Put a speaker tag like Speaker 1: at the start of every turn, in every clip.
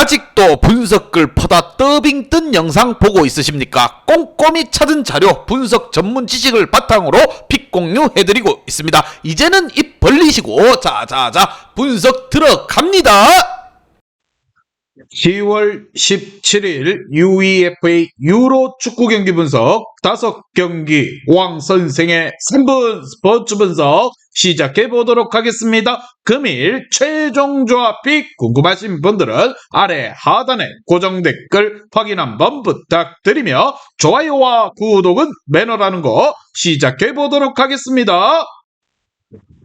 Speaker 1: 아직도 분석글 퍼다 더빙 뜬 영상 보고 있으십니까? 꼼꼼히 찾은 자료, 분석 전문 지식을 바탕으로 픽 공유해드리고 있습니다. 이제는 입 벌리시고 자자자 분석 들어갑니다. 10월 17일 UEFA 유로 축구 경기 분석 5경기 왕 선생의 3분 스포츠 분석 시작해 보도록 하겠습니다. 금일 최종 조합 픽 궁금하신 분들은 아래 하단에 고정 댓글 확인 한번 부탁드리며 좋아요와 구독은 매너라는 거 시작해 보도록 하겠습니다.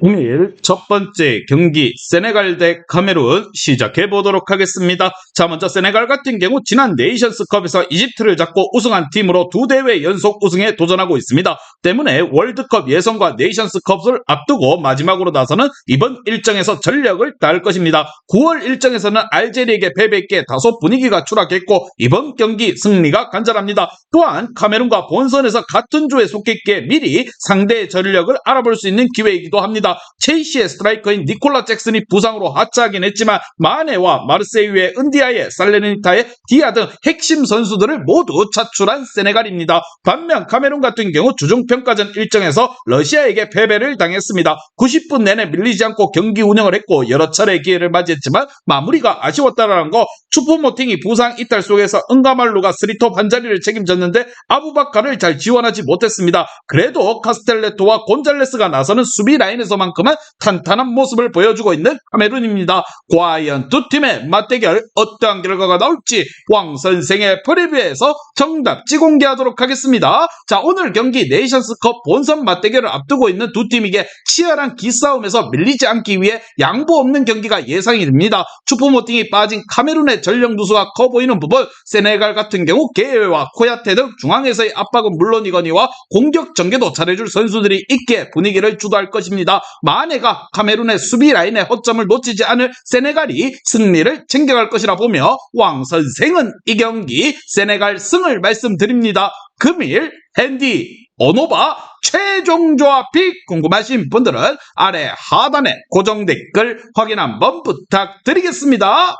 Speaker 1: 금일 첫 번째 경기 세네갈 대 카메룬 시작해 보도록 하겠습니다. 자, 먼저 세네갈 같은 경우 지난 네이션스컵에서 이집트를 잡고 우승한 팀으로 2대회 연속 우승에 도전하고 있습니다. 때문에 월드컵 예선과 네이션스컵을 앞두고 마지막으로 나서는 이번 일정에서 전력을 다할 것입니다. 9월 일정에서는 알제리에게 패배했기에 다소 분위기가 추락했고 이번 경기 승리가 간절합니다. 또한 카메룬과 본선에서 같은 조에 속했기에 미리 상대의 전력을 알아볼 수 있는 기회이기도 합니다. 첼시의 스트라이커인 니콜라 잭슨이 부상으로 하차하긴 했지만 마네와 마르세유의 은디아의 살레르니타의 디아 등 핵심 선수들을 모두 차출한 세네갈입니다. 반면 카메룬 같은 경우 주중평가전 일정에서 러시아에게 패배를 당했습니다. 90분 내내 밀리지 않고 경기 운영을 했고 여러 차례 기회를 맞이했지만 마무리가 아쉬웠다라는 거. 추포모팅이 부상 이탈 속에서 은가말루가 스리톱 한 자리를 책임졌는데 아부바카를 잘 지원하지 못했습니다. 그래도 카스텔레토와 곤잘레스가 나서는 수비 라인에서만큼은 탄탄한 모습을 보여주고 있는 카메룬입니다. 과연 두 팀의 맞대결 어떠한 결과가 나올지 왕 선생의 프리뷰에서 정답지 공개하도록 하겠습니다. 자, 오늘 경기 네이션스컵 본선 맞대결을 앞두고 있는 두 팀에게 치열한 기싸움에서 밀리지 않기 위해 양보 없는 경기가 예상이 됩니다. 추포모팅이 빠진 카메룬의 전력 누수가 커 보이는 부분, 세네갈 같은 경우 게에와 코야테 등 중앙에서의 압박은 물론이거니와 공격 전개도 잘해줄 선수들이 있기에 분위기를 주도할 것입니다. 마네가 카메룬의 수비 라인의 허점을 놓치지 않을 세네갈이 승리를 챙겨갈 것이라 보며 왕 선생은 이 경기 세네갈 승을 말씀드립니다. 금일 핸디 어노바 최종 조합 픽 궁금하신 분들은 아래 하단에 고정 댓글 확인 한번 부탁드리겠습니다.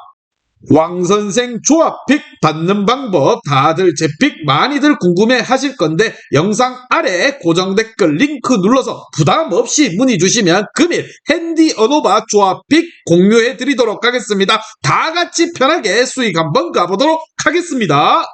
Speaker 1: 왕선생 조합픽 받는 방법 다들 제 픽 많이들 궁금해 하실 건데 영상 아래 고정 댓글 링크 눌러서 부담 없이 문의 주시면 금일 핸디 어노바 조합픽 공유해 드리도록 하겠습니다. 다 같이 편하게 수익 한번 가보도록 하겠습니다.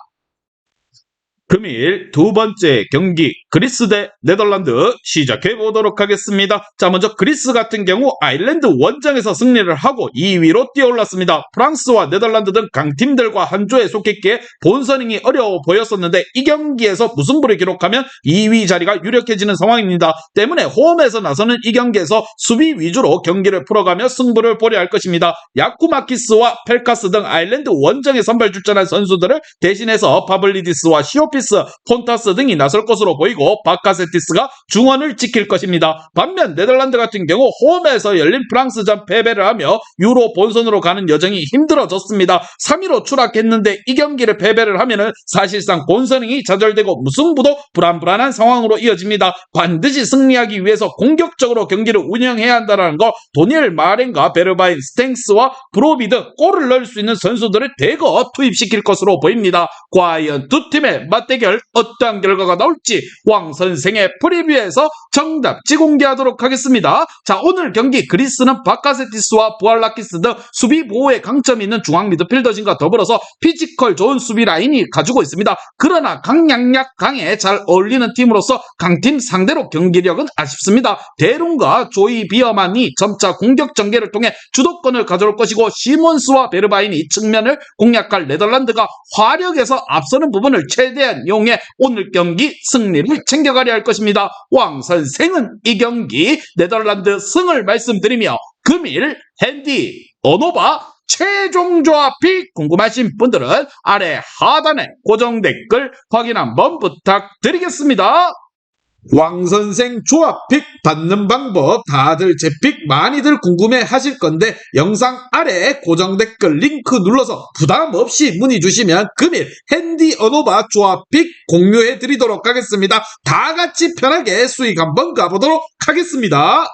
Speaker 1: 금일 두 번째 경기 그리스 대 네덜란드 시작해 보도록 하겠습니다. 자, 먼저 그리스 같은 경우 아일랜드 원정에서 승리를 하고 2위로 뛰어올랐습니다. 프랑스와 네덜란드 등 강팀들과 한 조에 속했기에 본선행이 어려워 보였었는데 이 경기에서 무승부를 기록하면 2위 자리가 유력해지는 상황입니다. 때문에 홈에서 나서는 이 경기에서 수비 위주로 경기를 풀어가며 승부를 보려 할 것입니다. 야쿠마키스와 펠카스 등 아일랜드 원정에 선발 출전한 선수들을 대신해서 파블리디스와 시오피스, 폰타스 등이 나설 것으로 보이고 바카세티스가 중원을 지킬 것입니다. 반면 네덜란드 같은 경우 홈에서 열린 프랑스전 패배를 하며 유로 본선으로 가는 여정이 힘들어졌습니다. 3위로 추락했는데 이 경기를 패배를 하면은 사실상 본선행이 좌절되고 무승부도 불안불안한 상황으로 이어집니다. 반드시 승리하기 위해서 공격적으로 경기를 운영해야 한다는 거. 도니엘 마렌과 베르바인, 스탱스와 브로비 등 골을 넣을 수 있는 선수들을 대거 투입시킬 것으로 보입니다. 과연 두 팀의 맞대결 어떠한 결과가 나올지 왕 선생의 프리뷰에서 정답지 공개하도록 하겠습니다. 자, 오늘 경기 그리스는 바카세티스와 부알라키스 등 수비 보호에 강점이 있는 중앙 미드필더진과 더불어서 피지컬 좋은 수비 라인이 가지고 있습니다. 그러나 강약약 강에 잘 어울리는 팀으로서 강팀 상대로 경기력은 아쉽습니다. 데룬과 조이 비어만이 점차 공격 전개를 통해 주도권을 가져올 것이고 시몬스와 베르바인이 측면을 공략할 네덜란드가 화력에서 앞서는 부분을 최대한 이용해 오늘 경기 승리를 챙겨가려 할 것입니다. 왕 선생은 이 경기 네덜란드 승을 말씀드리며 금일 핸디 어노바 최종 조합 픽 궁금하신 분들은 아래 하단에 고정 댓글 확인 한번 부탁드리겠습니다. 왕선생 조합픽 받는 방법 다들 제 픽 많이들 궁금해 하실 건데 영상 아래 고정 댓글 링크 눌러서 부담 없이 문의 주시면 금일 핸디 어노바 조합픽 공유해 드리도록 하겠습니다. 다 같이 편하게 수익 한번 가보도록 하겠습니다.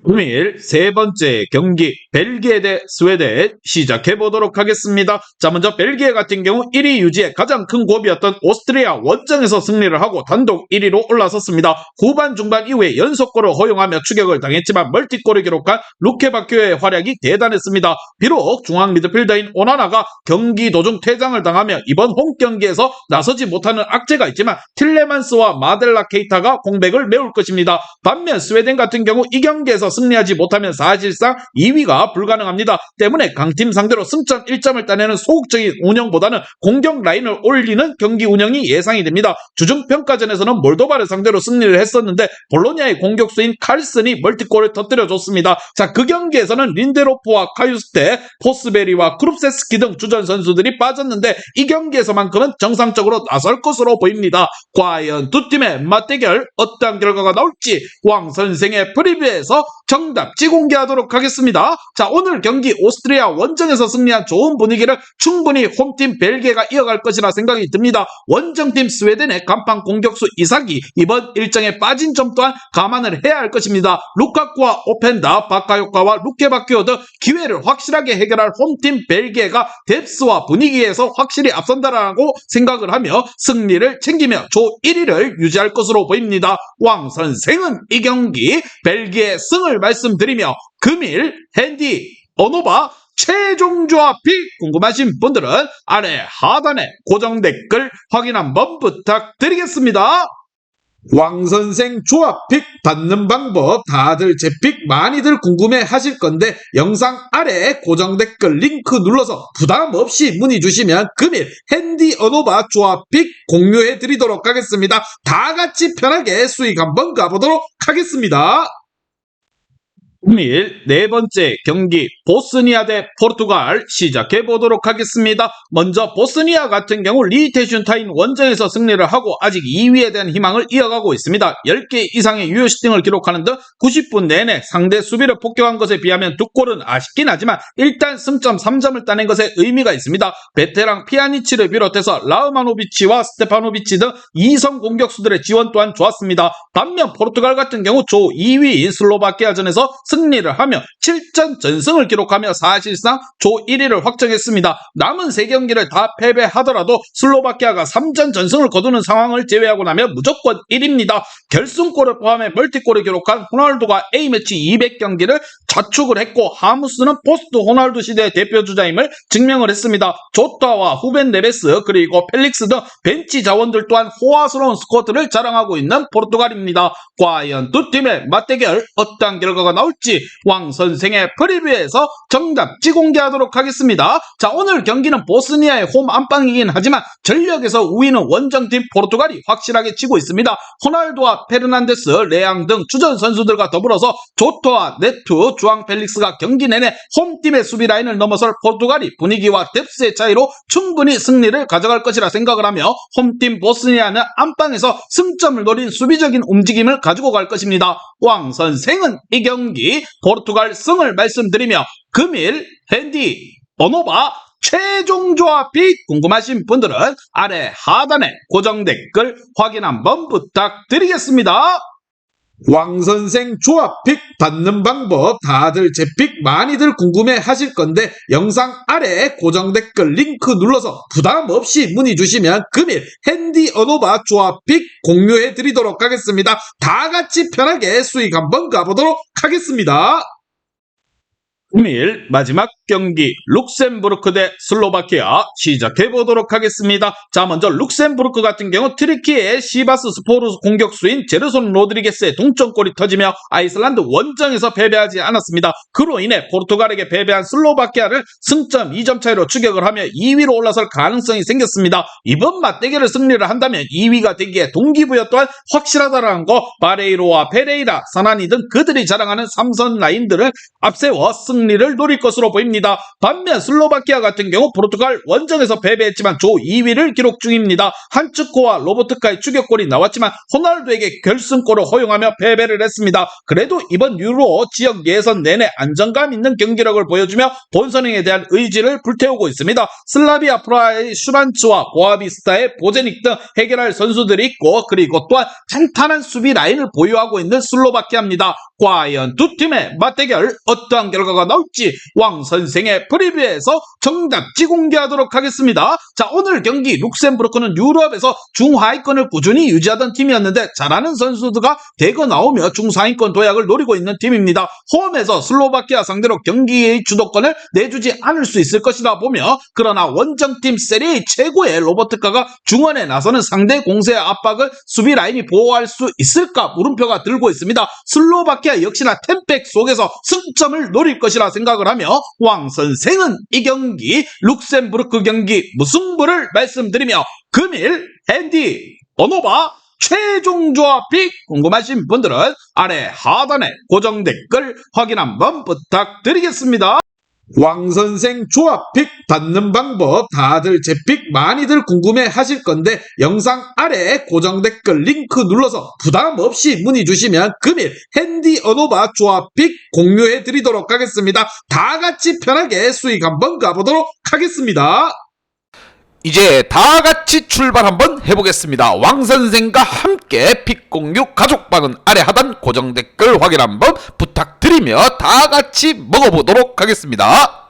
Speaker 1: 금일 세 번째 경기 벨기에 대 스웨덴 시작해 보도록 하겠습니다. 자, 먼저 벨기에 같은 경우 1위 유지에 가장 큰 고비였던 오스트리아 원정에서 승리를 하고 단독 1위로 올라섰습니다. 후반 중반 이후에 연속골을 허용하며 추격을 당했지만 멀티골을 기록한 루케바키오의 활약이 대단했습니다. 비록 중앙 미드필더인 오나나가 경기 도중 퇴장을 당하며 이번 홈 경기에서 나서지 못하는 악재가 있지만 틸레만스와 마델라 케이타가 공백을 메울 것입니다. 반면 스웨덴 같은 경우 이 경기에서 승리하지 못하면 사실상 2위가 불가능합니다. 때문에 강팀 상대로 승점 1점을 따내는 소극적인 운영보다는 공격 라인을 올리는 경기 운영이 예상이 됩니다. 주중 평가전에서는 몰도바를 상대로 승리를 했었는데 볼로냐의 공격수인 칼슨이 멀티골을 터뜨려줬습니다. 자, 그 경기에서는 린데로프와 카유스테, 포스베리와 크룹세스키 등 주전 선수들이 빠졌는데 이 경기에서만큼은 정상적으로 나설 것으로 보입니다. 과연 두 팀의 맞대결 어떤 결과가 나올지 왕 선생의 프리뷰에서 정답지 공개하도록 하겠습니다. 자, 오늘 경기 오스트리아 원정에서 승리한 좋은 분위기를 충분히 홈팀 벨기에가 이어갈 것이라 생각이 듭니다. 원정팀 스웨덴의 간판 공격수 이삭이 이번 일정에 빠진 점 또한 감안을 해야 할 것입니다. 루카쿠와 오펜다, 바카요카와 루케바키오 등 기회를 확실하게 해결할 홈팀 벨기에가 뎁스와 분위기에서 확실히 앞선다라고 생각을 하며 승리를 챙기며 조 1위를 유지할 것으로 보입니다. 왕 선생은 이 경기 벨기에 승을 말씀드리며 금일 핸디 어노바 최종 조합이 궁금하신 분들은 아래 하단에 고정 댓글 확인 한번 부탁드리겠습니다. 왕선생 조합픽 받는 방법 다들 제 픽 많이들 궁금해 하실 건데 영상 아래 고정 댓글 링크 눌러서 부담 없이 문의 주시면 금일 핸디 어노바 조합픽 공유해 드리도록 하겠습니다. 다 같이 편하게 수익 한번 가보도록 하겠습니다. 금일 네 번째 경기 보스니아 대 포르투갈 시작해 보도록 하겠습니다. 먼저 보스니아 같은 경우 리테슌타인 원정에서 승리를 하고 아직 2위에 대한 희망을 이어가고 있습니다. 10개 이상의 유효 슈팅을 기록하는 등 90분 내내 상대 수비를 폭격한 것에 비하면 두 골은 아쉽긴 하지만 일단 승점 3점을 따낸 것에 의미가 있습니다. 베테랑 피아니치를 비롯해서 라우마노비치와 스테파노비치 등 2성 공격수들의 지원 또한 좋았습니다. 반면 포르투갈 같은 경우 조 2위인 슬로바키아전에서 승리를 하며 7전 전승을 기록하며 사실상 조 1위를 확정했습니다. 남은 3경기를 다 패배하더라도 슬로바키아가 3전 전승을 거두는 상황을 제외하고 나면 무조건 1위입니다. 결승골을 포함해 멀티골을 기록한 호날두가 A매치 200경기를 자축을 했고 하무스는 포스트 호날두 시대의 대표주자임을 증명을 했습니다. 조타와 후벤 네베스 그리고 펠릭스 등 벤치 자원들 또한 호화스러운 스쿼트를 자랑하고 있는 포르투갈입니다. 과연 두 팀의 맞대결 어떤 결과가 나올지 왕 선생의 프리뷰에서 정답지 공개하도록 하겠습니다. 자, 오늘 경기는 보스니아의 홈 안방이긴 하지만 전력에서 우위는 원정팀 포르투갈이 확실하게 치고 있습니다. 호날두와 페르난데스, 레앙 등 주전 선수들과 더불어서 조토와 네투, 주앙 펠릭스가 경기 내내 홈팀의 수비 라인을 넘어설 포르투갈이 분위기와 뎁스의 차이로 충분히 승리를 가져갈 것이라 생각을 하며 홈팀 보스니아는 안방에서 승점을 노린 수비적인 움직임을 가지고 갈 것입니다. 왕 선생은 이 경기 포르투갈 승을 말씀드리며 금일 핸디 어노바 최종 조합이 궁금하신 분들은 아래 하단에 고정 댓글 확인 한번 부탁드리겠습니다. 왕선생 조합픽 받는 방법 다들 제 픽 많이들 궁금해 하실 건데 영상 아래 고정 댓글 링크 눌러서 부담 없이 문의 주시면 금일 핸디 어노바 조합픽 공유해 드리도록 하겠습니다. 다 같이 편하게 수익 한번 가보도록 하겠습니다. 금일 마지막 경기 룩셈부르크 대 슬로바키아 시작해 보도록 하겠습니다. 자, 먼저 룩셈부르크 같은 경우 트리키의 시바스 스포르 공격수인 제르손 로드리게스의 동점골이 터지며 아이슬란드 원정에서 패배하지 않았습니다. 그로 인해 포르투갈에게 패배한 슬로바키아를 승점 2점 차이로 추격을 하며 2위로 올라설 가능성이 생겼습니다. 이번 맞대결을 승리를 한다면 2위가 되기에 동기부여 또한 확실하다라는 거 바레이로와 페레이라, 사나니 등 그들이 자랑하는 3선 라인들을 앞세워 승 승리를 노릴 것으로 보입니다. 반면 슬로바키아 같은 경우 포르투갈 원정에서 패배했지만 조 2위를 기록 중입니다. 한츠코와 로보트카의 추격골이 나왔지만 호날두에게 결승골을 허용하며 패배를 했습니다. 그래도 이번 유로 지역 예선 내내 안정감 있는 경기력을 보여주며 본선행에 대한 의지를 불태우고 있습니다. 슬라비아 프라하의 슈반츠와 보아비스타의 보제닉 등 해결할 선수들이 있고, 그리고 또한 탄탄한 수비 라인을 보유하고 있는 슬로바키아입니다. 과연 두 팀의 맞대결 어떠한 결과가 나올지 왕 선생의 프리뷰에서 정답지 공개하도록 하겠습니다. 자, 오늘 경기 룩셈부르크는 유럽에서 중하위권을 꾸준히 유지하던 팀이었는데 잘하는 선수들가 대거 나오며 중상위권 도약을 노리고 있는 팀입니다. 홈에서 슬로바키아 상대로 경기의 주도권을 내주지 않을 수 있을 것이라 보며, 그러나 원정팀 세리에 최고의 로버트카가 중원에 나서는 상대 공세의 압박을 수비 라인이 보호할 수 있을까 물음표가 들고 있습니다. 슬로바키아 역시나 템백 속에서 승점을 노릴 것이라 생각을 하며 왕 선생은 이 경기 룩셈부르크 경기 무승부를 말씀드리며 금일 핸디 오노바 최종 조합이 궁금하신 분들은 아래 하단에 고정 댓글 확인 한번 부탁드리겠습니다. 왕선생 조합픽 받는 방법 다들 제 픽 많이들 궁금해 하실 건데 영상 아래 고정 댓글 링크 눌러서 부담 없이 문의 주시면 금일 핸디 어노바 조합픽 공유해 드리도록 하겠습니다. 다 같이 편하게 수익 한번 가보도록 하겠습니다.
Speaker 2: 이제 다 같이 출발 한번 해보겠습니다. 왕선생과 함께 픽 공유 가족방은 아래 하단 고정 댓글 확인 한번 부탁드리며 다 같이 먹어보도록 하겠습니다.